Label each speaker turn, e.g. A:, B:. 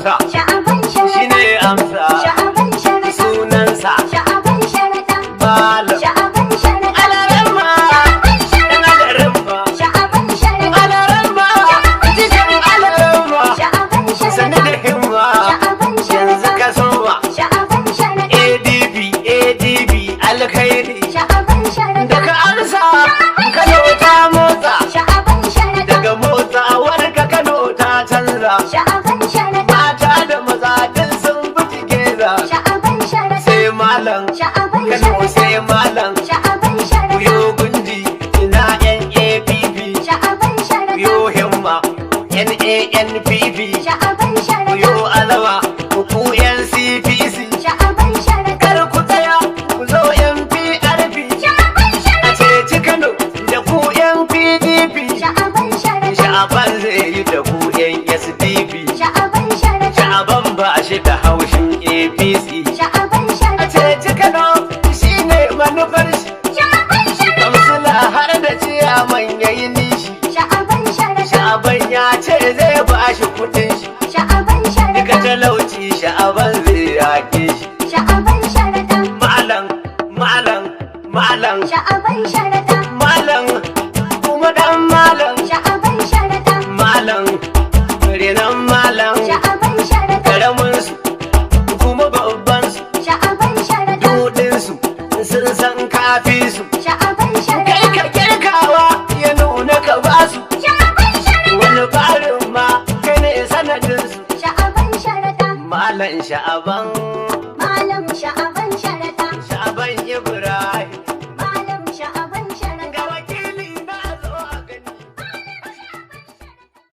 A: amsa shine amsa sunansa malam alarama dan alarama alarama jikin alarama sani da himma yanzu ka soma adb alkhairi daga amsa kano ta motsa daga motsawar ka kano ta canza mata da maza din sun buci geza sai malam kano sai malam yo gundi ina yan app yo himma NANPP yo alawa ku yan CPC kar ku tsaya ku zo yan PRP a ceci Kano da ku yan PDP sha'aban zai yi da ku yan SDP sha'aban ba shi da haushin APC a ceci Kano shine manufar shi kamsila har da ciyaman yayi nishi sha'aban ya ce zai ba shi kudin shi daga talauci sha'aban zai yake shi malam malam malam malam kuma dan malam malam renan malam karamin su kuma babban su dudin su sun san kafi su kai ka kirkawa ya nuna ka ba su wani barin ma kai ne sanadin su malam sha'aban